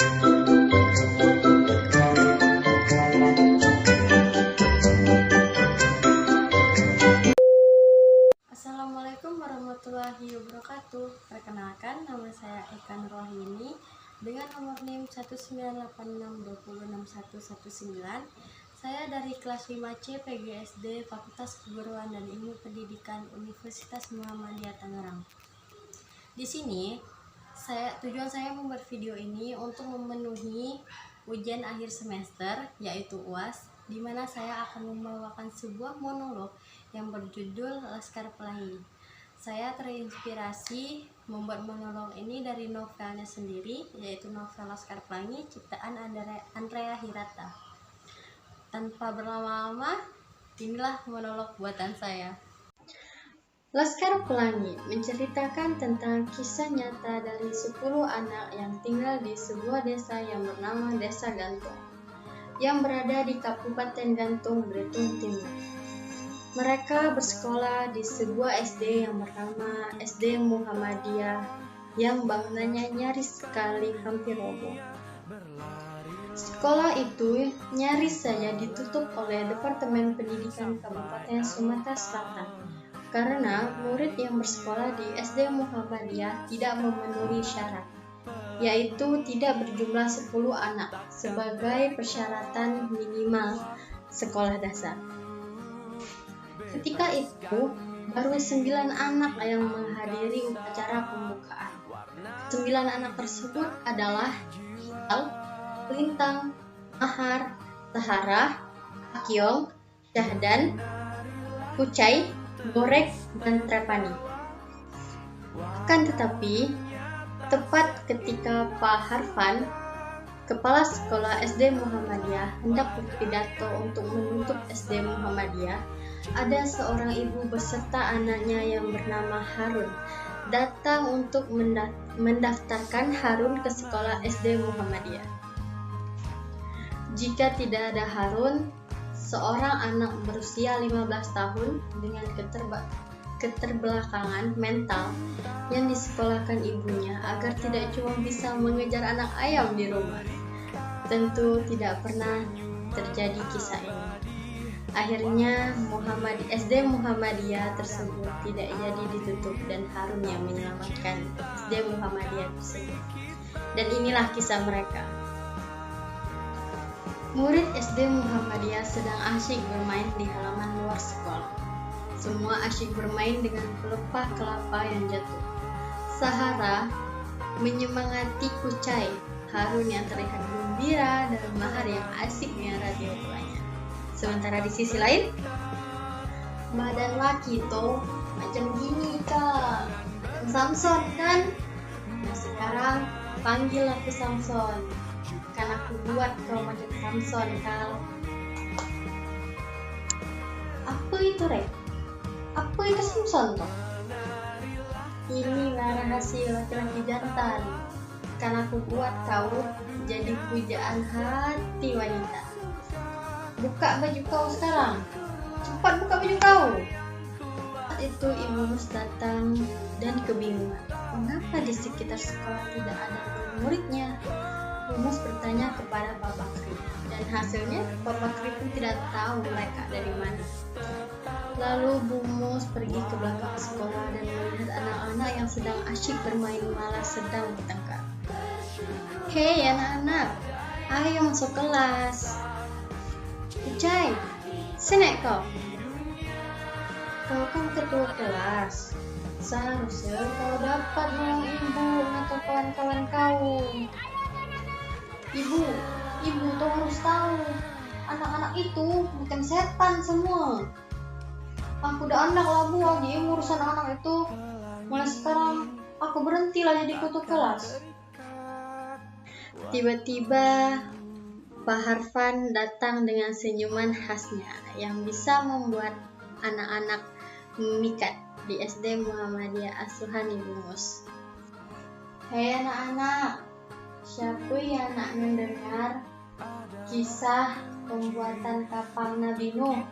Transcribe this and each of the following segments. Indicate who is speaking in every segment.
Speaker 1: Assalamualaikum warahmatullahi wabarakatuh. Perkenalkan, nama saya Eka Nurwahini dengan nomor NIM 19862061119. Saya dari kelas 5C PGSD Fakultas Keguruan dan Ilmu Pendidikan Universitas Muhammadiyah Tangerang. Di sini tujuan saya membuat video ini untuk memenuhi ujian akhir semester, yaitu UAS, di mana saya akan membawakan sebuah monolog yang berjudul Laskar Pelangi. Saya terinspirasi membuat monolog ini dari novelnya sendiri, yaitu novel Laskar Pelangi ciptaan Andrea Hirata. Tanpa berlama-lama, inilah monolog buatan saya. Laskar Pelangi menceritakan tentang kisah nyata dari 10 anak yang tinggal di sebuah desa yang bernama Desa Gantung, yang berada di Kabupaten Gantung, Belitung Timur. Mereka bersekolah di sebuah SD yang bernama SD Muhammadiyah yang bangunannya nyaris sekali hampir roboh. Sekolah itu nyaris saja ditutup oleh Departemen Pendidikan Kabupaten Sumatera Selatan karena murid yang bersekolah di SD Muhammadiyah tidak memenuhi syarat, yaitu tidak berjumlah 10 anak sebagai persyaratan minimal sekolah dasar. Ketika itu, baru 9 anak yang menghadiri upacara pembukaan. 9 anak tersebut adalah Lintang, Mahar, Sahara, Akyong, Syahdan, Kucai, Borek, dan Trepani. Akan tetapi, tepat ketika Pak Harfan, Kepala Sekolah SD Muhammadiyah, hendak berpidato untuk menutup SD Muhammadiyah, ada seorang ibu beserta anaknya yang bernama Harun datang untuk mendaftarkan Harun ke sekolah SD Muhammadiyah. Jika tidak ada Harun, seorang anak berusia 15 tahun dengan keterbelakangan mental yang disekolahkan ibunya agar tidak cuma bisa mengejar anak ayam di rumah. Tentu tidak pernah terjadi kisah ini. Akhirnya SD Muhammadiyah tersebut tidak jadi ditutup dan Harun yang menyelamatkan SD Muhammadiyah tersebut. Dan inilah kisah mereka. Murid SD Muhammadiyah sedang asyik bermain di halaman luar sekolah. Semua asyik bermain dengan pelepah kelapa yang jatuh. Sahara menyemangati Kucai, Harun yang terlihat gembira, dan Mahar yang asik dengan radio tuanya. Sementara di sisi lain, badan laki tuh macam gini kak, Samson kan? Nah sekarang panggil aku Samson, kan aku buat kau macam Samson kal. Apa itu Rek? Apa itu Samson toh? Inilah rahasia laki-laki jantan, kan aku buat kau jadi pujaan hati wanita. Buka baju kau sekarang. Cepat buka baju kau. Saat itu Ibu Mus datang dan kebingungan. Mengapa di sekitar sekolah tidak ada muridnya? Ibu Mus bertanya kepada Pak Bakri. Dan hasilnya Pak Bakri pun tidak tahu mereka dari mana. Lalu Bu Mus pergi ke belakang sekolah dan melihat anak-anak yang sedang asyik bermain malah sedang bertengkar. Hei anak-anak, ayo masuk kelas. Kucai, sini kau. Kau kan ketua kelas. Seharusnya kau dapat nolong ibu atau kawan-kawan kau. Ibu tuh harus tahu. Anak-anak itu bukan setan semua. Aku udah andak lah Bu di urusan anak itu. Mulai sekarang aku berhentilah jadi ketua kelas. Tiba-tiba Pak Harfan datang dengan senyuman khasnya yang bisa membuat anak-anak memikat di SD Muhammadiyah asuhan Ibu Mus. Hei anak-anak, siapa yang nak mendengar kisah pembuatan kapal Nabi Nuh,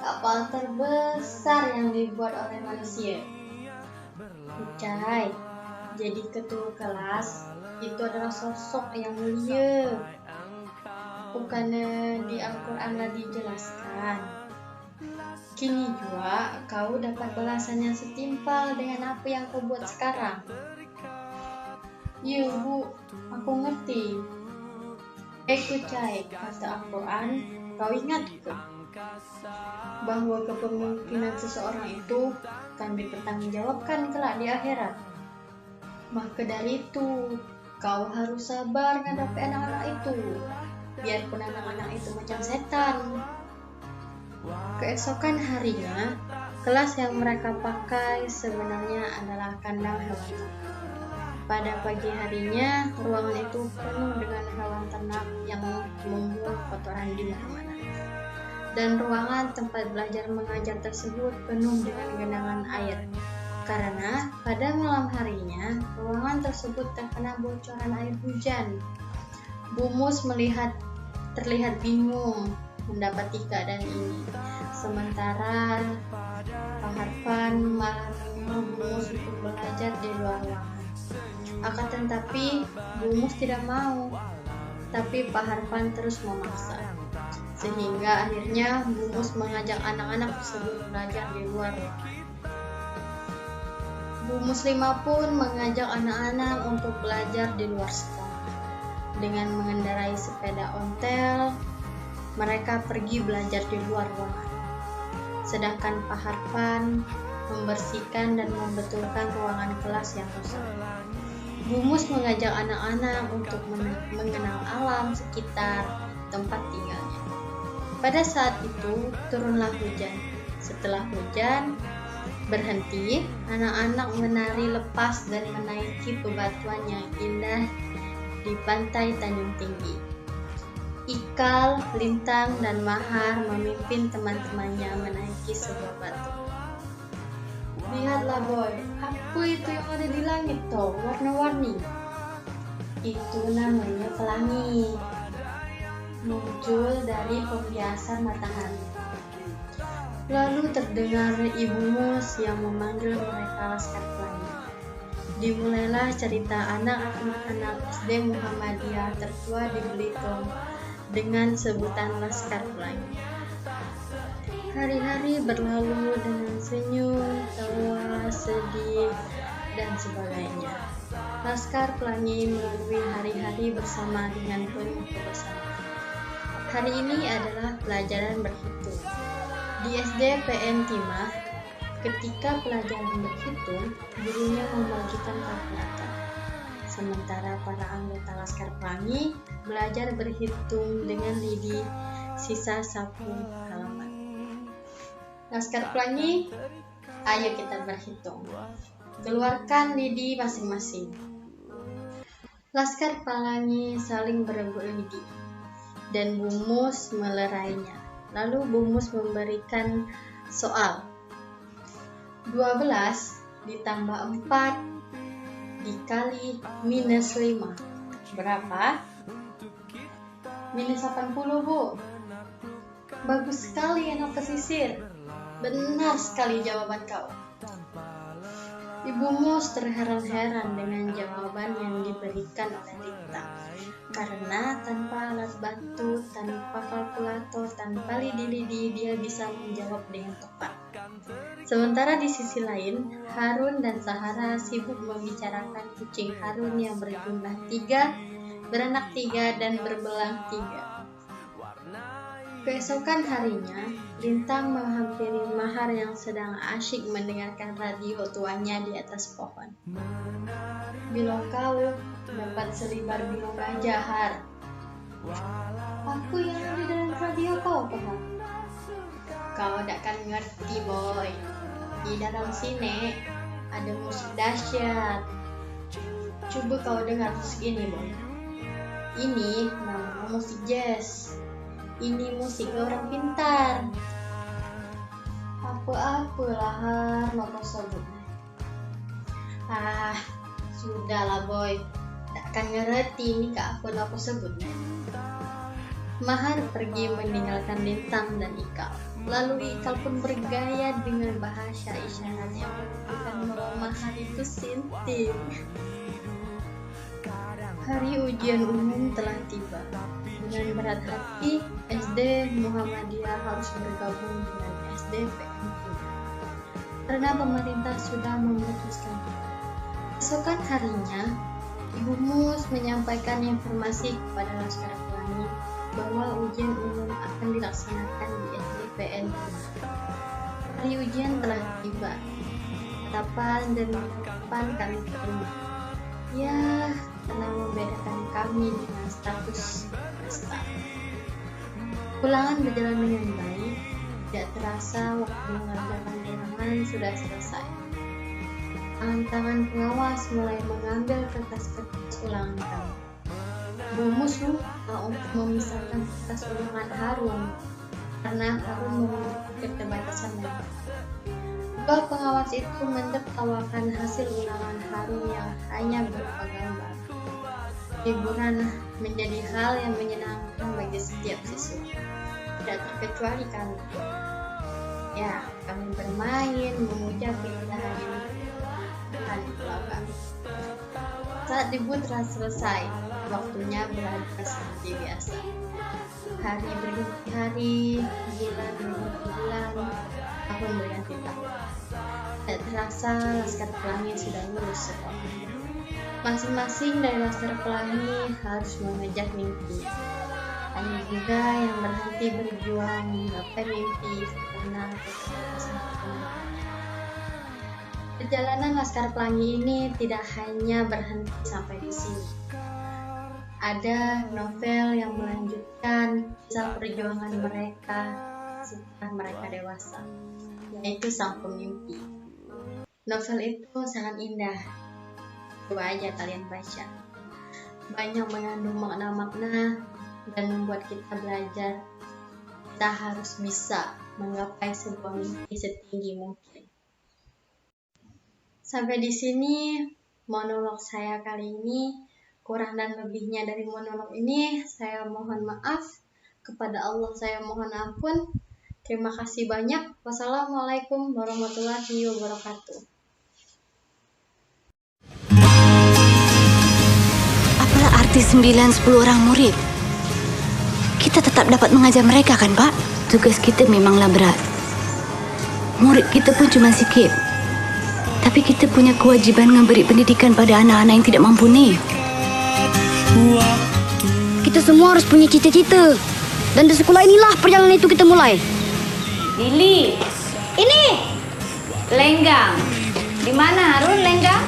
Speaker 1: kapal terbesar yang dibuat oleh manusia? Kucai, Jadi ketua kelas itu adalah sosok yang mulia. Bukannya di Al-Quranlah dijelaskan. Kini juga kau dapat balasan yang setimpal dengan apa yang kau buat sekarang. Ya bu, aku ngerti. Kucai, kata Al-Quran, kau ingat ke? Bahwa kepemimpinan seseorang itu akan dipertanggungjawabkan kelak di akhirat. Maka dari itu, kau harus sabar menghadapi anak-anak itu. Biarpun anak-anak itu macam setan. Keesokan harinya, kelas yang mereka pakai sebenarnya adalah kandang hewan. Pada pagi harinya, ruangan itu penuh dengan hewan ternak yang membuang kotoran di mana-mana. Dan ruangan tempat belajar mengajar tersebut penuh dengan genangan air. Karena pada malam harinya, ruangan tersebut terkena bocoran air hujan. Bu Mus terlihat bingung mendapati keadaan ini. Sementara Pak Harfan malah menyuruh Bu Mus untuk belajar di luar ruangan. Akan tetapi Bu Mus tidak mau, tapi Pak Harfan terus memaksa. Sehingga akhirnya Bu Mus mengajak anak-anak tersebut belajar di luar. Bu Muslimah pun mengajak anak-anak untuk belajar di luar sekolah. Dengan mengendarai sepeda ontel, mereka pergi belajar di luar ruangan. Sedangkan Pak Harfan membersihkan dan membetulkan ruangan kelas yang rusak. Bu Mus mengajak anak-anak untuk mengenal alam sekitar tempat tinggalnya. Pada saat itu turunlah hujan. Setelah hujan berhenti, anak-anak menari lepas dan menaiki bebatuan yang indah di pantai Tanjung Tinggi. Ikal, Lintang, dan Mahar memimpin teman-temannya menaiki sebuah batu. Lihatlah boy, apa itu yang ada di langit toh, warna-warni? Itu namanya pelangi, muncul dari pembiasan matahari. Lalu terdengar Ibu Mus yang memanggil mereka Laskar Pelangi. Dimulailah cerita anak-anak SD Muhammadiyah tertua di Belitung dengan sebutan Laskar Pelangi. Hari-hari berlalu dengan senyum, tawa, sedih, dan sebagainya. Laskar Pelangi melalui hari-hari bersama dengan penuh kebersamaan. Hari ini adalah pelajaran berhitung. Di SD PN Timah, ketika pelajaran berhitung, gurunya membagikan kalkulator. Sementara para anggota Laskar Pelangi belajar berhitung dengan lidi sisa sapu halaman. Laskar Pelangi, ayo kita berhitung. Keluarkan lidi masing-masing. Laskar Pelangi saling berebut lidi, dan Bu Mus melerainya. Lalu Bu Mus memberikan soal. 12 ditambah 4 dikali minus 5. Berapa? Minus 80, Bu. Bagus sekali anak pesisir. Benar sekali jawaban kau. Ibu Mus terheran-heran dengan jawaban yang diberikan oleh Lintang. Karena tanpa alat bantu, tanpa kalkulator, tanpa lidi-lidi, dia bisa menjawab dengan tepat. Sementara di sisi lain, Harun dan Sahara sibuk membicarakan kucing Harun yang berjumlah 3, beranak 3, dan berbelang 3. Keesokan harinya, Lintang menghampiri Mahar yang sedang asyik mendengarkan radio tuanya di atas pohon. Bila kau dapat selibar bilang gajah, Har. Aku yang ada dalam radio kau, Har. Kau takkan ngerti, boy. Di dalam sini ada musik dahsyat. Coba kau dengar musik ini, boy. Ini namanya musik jazz. Ini musik orang pintar. Apa-apalah Har, nopo sebut. Sudahlah boy, takkan ngerti ini kak apa sebut. Mahar pergi meninggalkan Lintang dan Ikal.
Speaker 2: Lalu Ikal pun bergaya dengan bahasa isyarat yang menunjukkan bahwa mahar itu sinting. Hari ujian umum telah tiba. Dengan berat hati, SD Muhammadiyah harus bergabung dengan SD PMP karena pemerintah sudah memutuskan. Esokan harinya, Ibu Mus menyampaikan informasi kepada Laskar Pelangi bahwa ujian umum akan dilaksanakan di SD PMP. Hari ujian telah tiba. Harapan dan harapan kami terima. Ya, telah membedakan kami dengan status peserta. Ulangan berjalan dengan baik. Tidak terasa waktu mengerjakan ulangan sudah selesai. Tangan-tangan pengawas mulai mengambil kertas-kertas ulangan kami. Bu Mus lupa untuk memisahkan kertas ulangan Harun karena Harun memiliki keterbatasan mental. Dua pengawas itu menertawakan hasil ulangan Harun yang hanya berupa gambar. Hiburan menjadi hal yang menyenangkan bagi setiap siswa, tidak terkecuali kami. Ya, kami bermain, memuja keindahan di belakang. Saat debut telah selesai, waktunya berada seperti biasa. Hari berganti hari, bulan berganti bulan, tahun berganti tahun. Tak terasa Laskar Pelangi sudah lulus sekolah. Masing-masing dari Laskar Pelangi harus mengejar mimpi. Hanya juga yang berhenti berjuang menggapai mimpi karena keterbatasan ekonomi. Perjalanan Laskar Pelangi ini tidak hanya berhenti sampai di sini. Ada novel yang melanjutkan kisah perjuangan mereka setelah mereka dewasa, yaitu Sang Pemimpi. Novel itu sangat indah. Coba aja kalian baca. Banyak mengandung makna-makna dan membuat kita belajar. Kita harus bisa menggapai sebuah mimpi setinggi mungkin. Sampai di sini monolog saya kali ini. Kurang dan lebihnya dari monolog ini saya mohon maaf. Kepada Allah saya mohon ampun. Terima kasih banyak. Wassalamualaikum warahmatullahi wabarakatuh.
Speaker 3: Apalah arti 9-10 orang murid? Kita tetap dapat mengajar mereka kan, Pak? Tugas kita memanglah berat. Murid kita pun cuma sikit. Tapi kita punya kewajiban memberi pendidikan pada anak-anak yang tidak mampu ni.
Speaker 4: Kita semua harus punya cita-cita. Dan di sekolah inilah perjalanan itu kita mulai.
Speaker 5: Lili.
Speaker 4: Ini!
Speaker 5: Lenggang. Di mana Harun lenggang?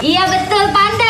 Speaker 5: Iya betul, pandai.